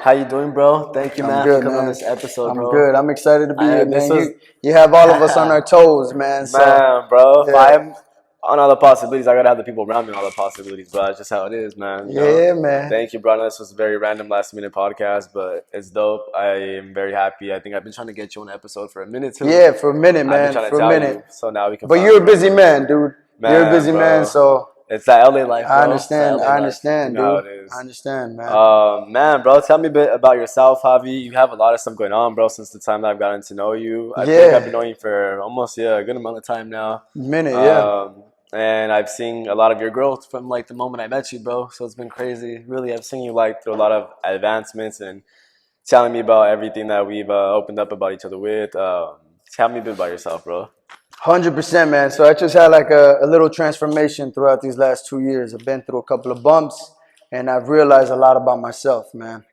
How you doing, bro? Thank you, I'm man, good, for coming man. on this episode, I'm bro. good. I'm excited to be here, This man. was, You have all of us on our toes, man. So man, bro. If yeah, I'm on all the possibilities, I gotta have the people around me on all the possibilities, but that's just how it is, man. You know. yeah, man. Thank you, bro. I know this was a very random last minute podcast, but it's dope. I am very happy. I think I've been trying to get you on an episode for a minute too. Yeah, for a minute, I've been man. trying to For a tell minute. you, so now we can But finally you're a get busy to it. man, dude. You're a busy man, Bro. so It's that LA life, I bro. It's that understand. LA I life. You understand, know how dude. it is. I understand, man. Man, bro, tell me a bit about yourself, Javi. You have a lot of stuff going on, bro, since the time that I've gotten to know you. I feel like I've been Yeah, knowing you for almost, a good amount of time now. minute, yeah. And I've seen a lot of your growth from like the moment I met you, bro. So it's been crazy. Really, I've seen you like through a lot of advancements and telling me about everything that we've opened up about each other with. Tell me a bit about yourself, bro. 100%, man. So I just had like a little transformation throughout these last 2 years. I've been through a couple of bumps, and I've realized a lot about myself, man.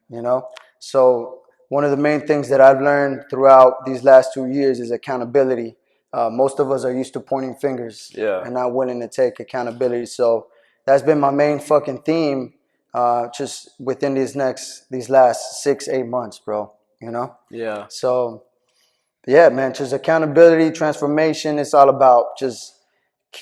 So one of the main things that I've learned throughout these last 2 years is accountability. Most of us are used to pointing fingers Yeah. and not willing to take accountability. So that's been my main fucking theme, just within these last 6-8 months, bro. Yeah. So yeah, man, just accountability, transformation. It's all about just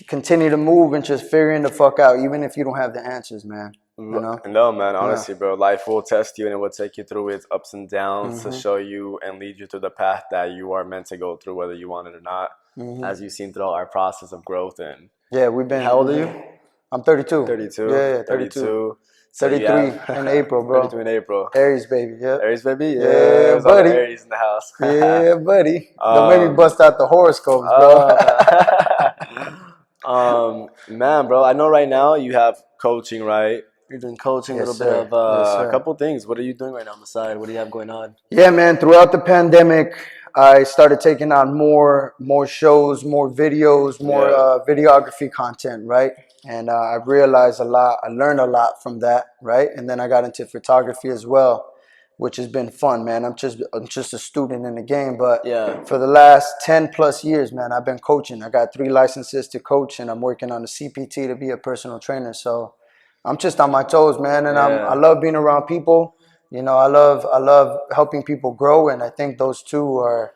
continue to move and just figuring the fuck out, even if you don't have the answers, man. No, man, Yeah. honestly, bro, life will test you and it will take you through its ups and downs to show you and lead you through the path that you are meant to go through, whether you want it or not, as you've seen throughout our process of growth. And Yeah, we've been. how old are you? I'm 32. 32. Yeah, 32. So you 33 have in April, bro. 32 in April. Aries, baby. Yeah. Aries, baby? Yeah, Yeah, there's all the buddy. Aries in the house. Yeah, buddy. Don't make me bust out the horoscopes, bro. Man, bro, I know right now you have coaching, right? You're doing coaching, a Yes, little sir. bit of Yes, a sir. couple things. What are you doing right now on the side? What do you have going on? Yeah, man. Throughout the pandemic, I started taking on more shows, more videos, more videography content, right? And I realized a lot. I learned a lot from that, right? And then I got into photography as well, which has been fun, man. I'm just a student in the game, but Yeah. for the last 10+ years, man, I've been coaching. I got 3 licenses to coach, and I'm working on the CPT to be a personal trainer. So I'm just on my toes, man, and Yeah. I love being around people. I love helping people grow, and I think those two are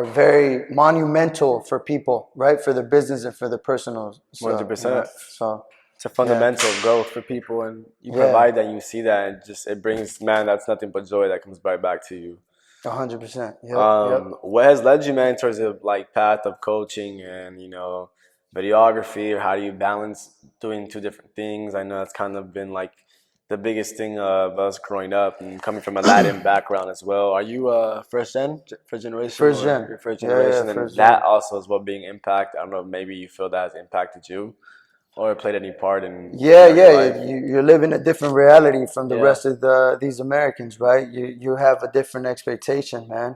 very monumental for people, right? For their business and for their personal. 100%. So It's a fundamental growth for people, and you provide that, you see that, and just it brings, man, that's nothing but joy that comes right back to you. 100%. Yep. What has led you, man, towards the like path of coaching and videography, or how do you balance doing two different things? I know that's kind of been like the biggest thing of us growing up and coming from a Latin background as well. Are you first generation? First gen. You're first generation, Yeah, and first that gen. also is what being impact. I don't know, maybe you feel that has impacted you, or played any part in your life. You're living a different reality from the Yeah. rest of these Americans, right? You have a different expectation, man.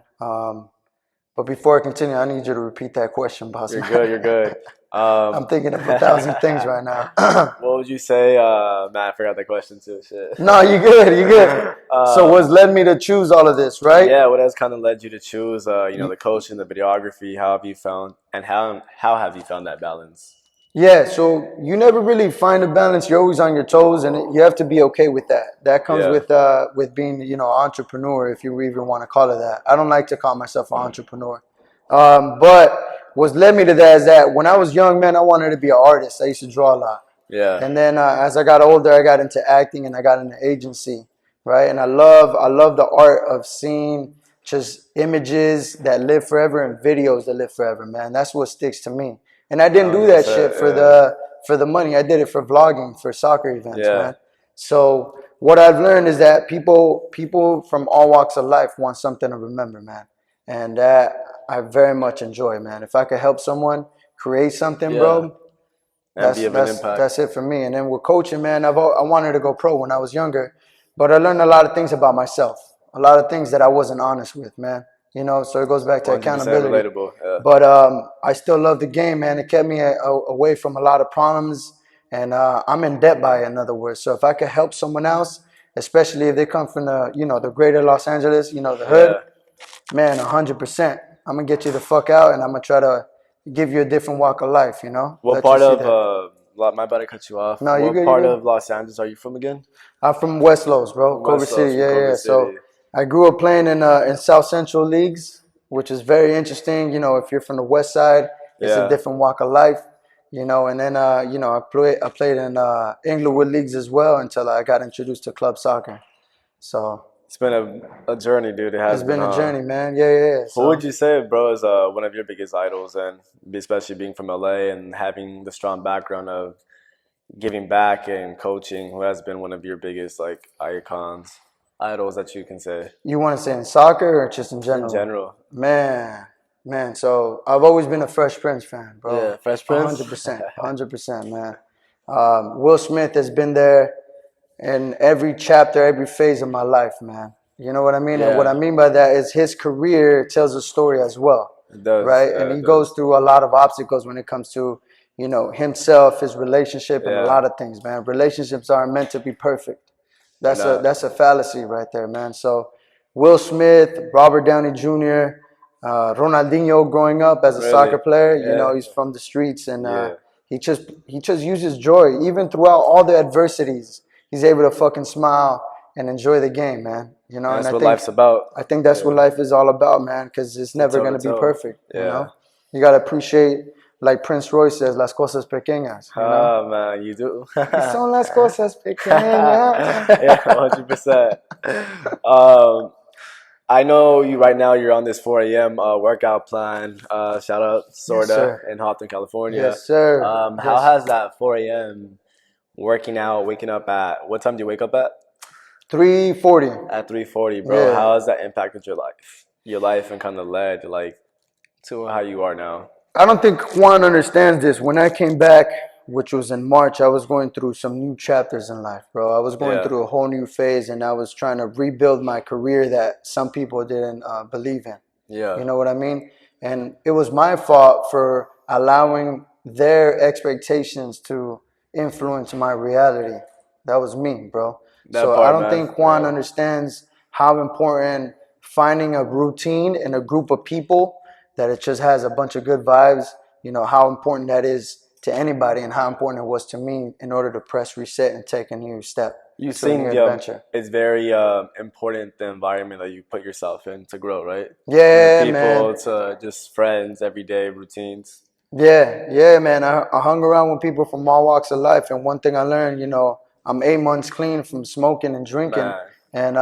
But before I continue, I need you to repeat that question, boss. You're good. You're good. I'm thinking of 1,000 things right now. What would you say? Man, I forgot the question too. Shit. No, you good. You good. So what's led me to choose all of this, right? Yeah, what has kind of led you to choose, the coaching, the videography? How have you found, and how have you found that balance? Yeah, so you never really find a balance. You're always on your toes, and you have to be okay with that. That comes with being, an entrepreneur, if you even want to call it that. I don't like to call myself an entrepreneur. But what's led me to that is that when I was young, man, I wanted to be an artist. I used to draw a lot. Yeah. And then as I got older, I got into acting and I got into agency, right? And I love the art of seeing just images that live forever and videos that live forever, man. That's what sticks to me. And I didn't do that shit for the money. I did it for vlogging, for soccer events, man. So what I've learned is that people from all walks of life want something to remember, man. And that I very much enjoy, man. If I could help someone create something, bro, that's it for me. And then with coaching, man, I wanted to go pro when I was younger, but I learned a lot of things about myself, a lot of things that I wasn't honest with, man. So it goes back to accountability. Relatable. Yeah. But I still love the game, man. It kept me away from a lot of problems, and I'm in debt by it, in other words. So if I could help someone else, especially if they come from the greater Los Angeles, the hood, man, 100%. I'm gonna get you the fuck out, and I'm gonna try to give you a different walk of life. What part of my bad to cut you off. No, what part of Los Angeles are you from again? I'm from West Los, bro. Culver City. Yeah. So I grew up playing in South Central leagues, which is very interesting. You know, if you're from the West Side, it's a Yeah, different walk of life. You know, and then you know, I played in Inglewood leagues as well until I got introduced to club soccer. So it's been a journey, dude. It it's has been, been a huh? journey, man. Yeah, yeah, yeah. Who would So you say, bro, is one of your biggest idols, and especially being from LA and having the strong background of giving back and coaching? Who has been one of your biggest like icons, idols that you can say you want to say in soccer or just in in general? general? Man, man. So I've always been a Fresh Prince fan, bro. Yeah, Fresh A Prince. 100%, 100%, man. Will Smith has been there in every chapter, every phase of my life, man. You know what I mean? And what I Yeah, mean by that is his career tells a story as well, it does. right? And Yeah, he it goes does. through a lot of obstacles when it comes to, you know, himself, his relationship, and a Yeah, lot of things, man. Relationships aren't meant to be perfect. they're not That's a fallacy right there, man. So Will Smith, Robert Downey Jr., Ronaldinho growing up as a really. soccer player, you Yeah, know, he's from the streets and yeah. he just uses joy even throughout all the adversities. He's able to fucking smile and enjoy the game, man. You know, And and that's what life's about. I think that's what Yeah, life is all about, man, because it's the never toe going to to be toe. perfect, you Yeah. know? You got to appreciate, like Prince Royce says, las cosas pequeñas, you know? Oh man, you do. Y son las cosas Yeah, pequeñas. 100%. Um, I know you right now. You're on this 4 a.m. Workout plan. Shout out Yes, Sorta sir. in Houghton, California. Yes, sir. How Yes. has that 4 a.m. working out, waking up at what time do you wake up at? 340. At 3:40, bro. Yeah. How has that impacted your life? Your life and kind of led like to how you are now. I don't think Juan understands this. When I came back, which was in March, I was going through some new chapters in life, bro. I was going Yeah, through a whole new phase and I was trying to rebuild my career that some people didn't believe in. yeah. You know what I mean? And it was my fault for allowing their expectations to influence my reality. That was me, bro. That So I part, don't man. think Juan Yeah. understands how important finding a routine in a group of people that it just has a bunch of good vibes, you know, how important that is to anybody and how important it was to me in order to press reset and take a new step You to a new think adventure. it's very important the environment that you put yourself in to grow, right? From the Yeah, man. people to just friends, everyday routines. Yeah, yeah, man. I hung around with people from all walks of life, and one thing I learned, you know, I'm 8 months clean from smoking and drinking, Man, and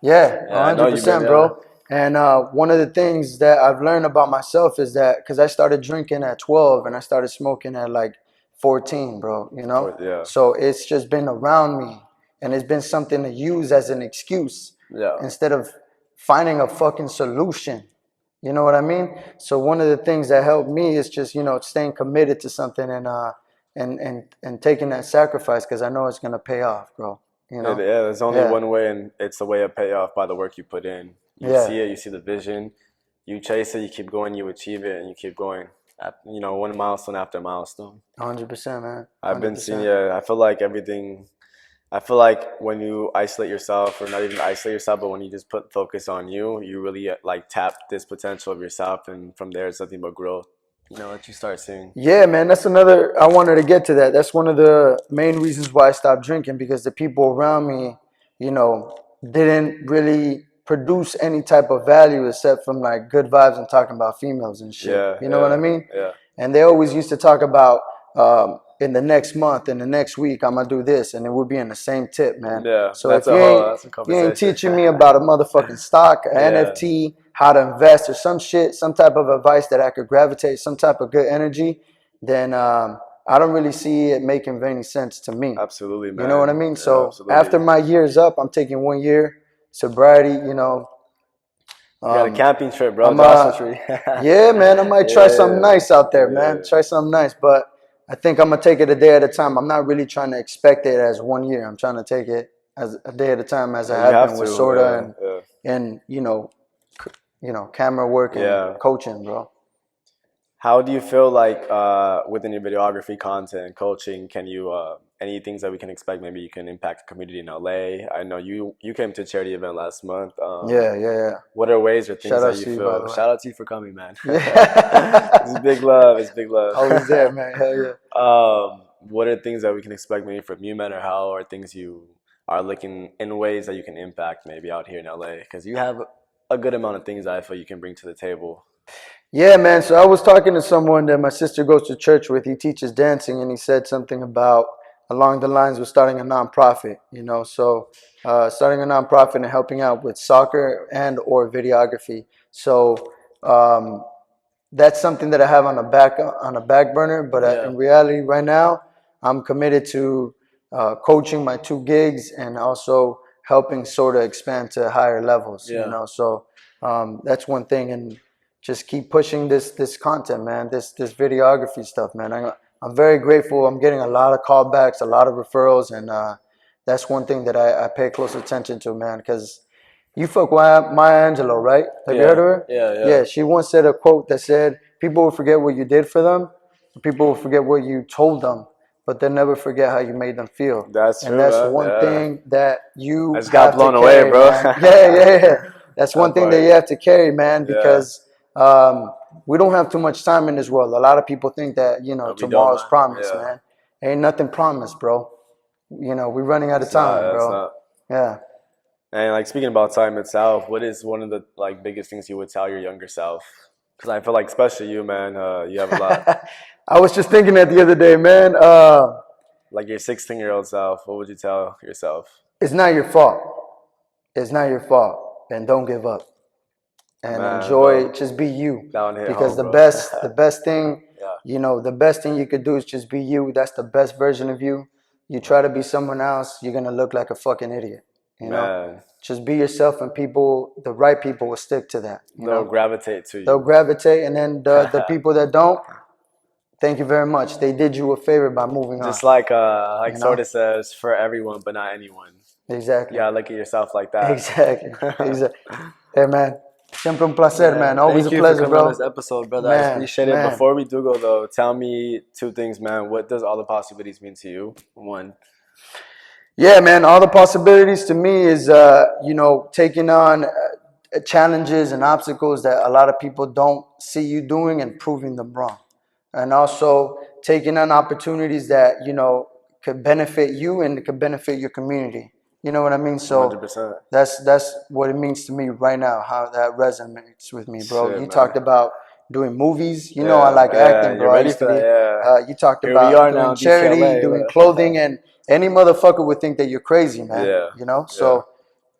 yeah, yeah, I know you've been, 100%, yeah. bro. And one of the things that I've learned about myself is that because I started drinking at 12 and I started smoking at like 14, bro, you know, Yeah, so it's just been around me, and it's been something to use as an excuse yeah. instead of finding a fucking solution. You know what I mean? So one of the things that helped me is just, you know, staying committed to something and taking that sacrifice because I know it's gonna pay off, bro. You know? Yeah, there's only Yeah, one way, and it's the way of payoff by the work you put in. You yeah, see it, you see the vision, you chase it, you keep going, you achieve it, and you keep going. You know, one milestone after milestone. 100%, man, I've been seeing, 100%. yeah, I feel like everything. I feel like when you isolate yourself, or not even isolate yourself, but when you just put focus on you, you really like tap this potential of yourself, and from there, it's nothing but growth. You know, that you start seeing. Yeah, man, that's another. I wanted to get to that. That's one of the main reasons why I stopped drinking because the people around me, you know, didn't really produce any type of value except from like good vibes and talking about females and shit. Yeah, You know what I yeah, mean? yeah. And they always used to talk about in the next month, in the next week, I'm gonna do this, and it would be in the same tip, man. Yeah, So that's a if you ain't conversation. teaching me about a motherfucking stock, an Yeah, NFT, how to invest, or some shit, some type of advice that I could gravitate, some type of good energy, then I don't really see it making any sense to me. absolutely, You know what I man. mean? Yeah, So after absolutely. my year's up, I'm taking 1 year sobriety. You know, You got a um, camping trip, bro. I'm Joshua Tree. yeah, man. I might try something Yeah, nice out there, man. yeah. Try something nice, but I think I'm gonna take it a day at a time. I'm not really trying to expect it as 1 year. I'm trying to take it as a day at a time, as I You have have been with Sorta to. Yeah, and camera work yeah. and Yeah. coaching, bro. How do you feel like within your videography content and coaching, can you any things that we can expect? Maybe you can impact the community in LA. I know you came to a charity event last month. Yeah, yeah, yeah. What are ways or things Shout that outs you to you, by feel? the way. Shout out to you for coming, man. It's Yeah. big love. It's big love. Always there, man. Hell yeah. What are things that we can expect maybe from you, man, or how are things you are looking in ways that you can impact maybe out here in LA? Because you have a good amount of things that I feel you can bring to the table. Yeah, man. So I was talking to someone that my sister goes to church with. He teaches dancing, and he said something about along the lines of starting a nonprofit. So starting a nonprofit and helping out with soccer and or videography. So that's something that I have on a back burner. But Yeah. in reality, right now, I'm committed to coaching my two gigs and also helping sort of expand to higher levels. Yeah. So that's one thing, and just keep pushing this content, man. This videography stuff, man. I'm very grateful. I'm getting a lot of callbacks, a lot of referrals, and that's one thing that I pay close attention to, man, because you fuck with Maya Angelou, right? Have you heard of Yeah. her? Yeah. Yeah, Yeah. she once said a quote that said, "People will forget what you did for them, people will forget what you told them, but they'll never forget how you made them feel." That's And true, that's man. one Yeah. thing that I you just got have to blown away, carry, bro. man. Yeah. That's one That thing that part. you have to carry, man, Yeah. because we don't have too much time in this world. A lot of people think that, We don't, tomorrow's man. promised, Yeah. man. Ain't nothing promised, bro. We're running out of It's not. time, It's bro. not. Yeah. And like speaking about time itself, what is one of the like biggest things you would tell your younger self? Because I feel like, especially you, man, you have a lot. I was just thinking that the other day, man. Like your 16-year-old self, what would you tell yourself? It's not your fault. It's not your fault. And don't give up. And Man, enjoy, bro, just be you. that one hit Because home, the bro. best the best thing, Yeah, the best thing you could do is just be you. That's the best version of you. You try to be someone else, you're gonna look like a fucking idiot. You know? man, Just be yourself, and the right people will stick to that. they'll gravitate to They'll you. gravitate, and then the people that don't, thank you very much. They did you a favor by moving on. Just like You know? sort of says, for everyone, but not anyone. Exactly. Yeah, look at yourself like that. Exactly. Exactly. Hey, man. Siempre un placer, man. Always Thank a you for pleasure, coming on bro. this episode, brother. I Man, appreciate it. man. Before we do go, though, tell me two things, man. What does all the possibilities mean to you? One. Yeah, man. All the possibilities to me is, taking on challenges and obstacles that a lot of people don't see you doing and proving them wrong. And also taking on opportunities that, could benefit you and could benefit your community. You know what I mean? So 100%. that's what it means to me right now, how that resonates with me, bro. Shit, You man. talked about doing movies. I Yeah, like yeah. acting, You're bro. I ready used to for be. that? Yeah. You talked Here we about are now doing in charity, DCLA. doing clothing, and any motherfucker would think that you're crazy, man. Yeah. Yeah. So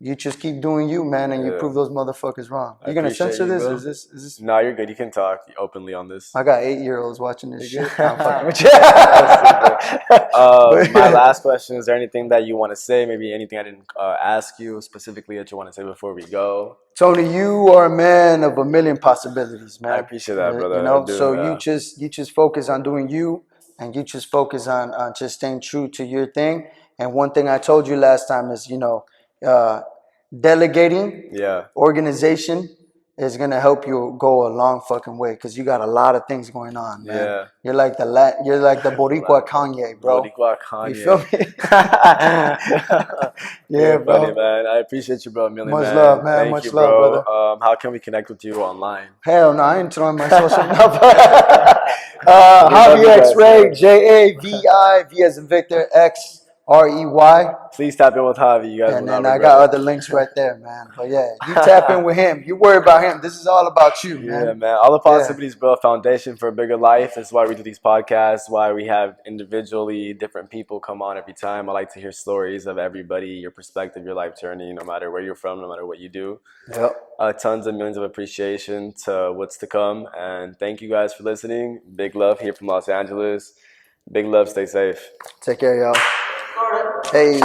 you just keep doing you, man, and you Yeah. prove those motherfuckers wrong. I You gonna appreciate censor you, this? Or bro. is this? No, you're good. You can talk openly on this. I got 8-year-olds watching this You're shit. good. I'm fucking with you. My But, last question, is there anything that you want to say? Maybe anything I didn't ask you specifically that you want to say before we go? Tony, you are a man of a million possibilities, I man. appreciate that, brother. I do. So Yeah. you just focus on doing you, and you just focus on just staying true to your thing. And one thing I told you last time is, uh, delegating, Yeah. organization is gonna help you go a long fucking way, because you got a lot of things going on, man. Yeah. You're like the Boricua Kanye, bro. Boricua You feel Kanye. me? Yeah, You're funny, bro. man. I appreciate you, bro. A million, Much love, man. man. Thank you, Much love, bro. brother. How can we connect with you online? Hell no, I ain't throwing my social number. We love Javi you X guys, Ray, man. JAVI, V as in Victor, XREY. Please tap in with Javi. You guys will And not then I regret got it. other links right there, man. But yeah, you tap in with him. You worry about him. This is all about you, Yeah, man. man. All the Yeah. possibilities build a foundation for a bigger life. That's why we do these podcasts, why we have individually different people come on every time. I like to hear stories of everybody, your perspective, your life journey, no matter where you're from, no matter what you do. Yep. Tons of millions of appreciation to what's to come. And thank you guys for listening. Big love here from Los Angeles. Big love. Stay safe. Take care, y'all. Hey.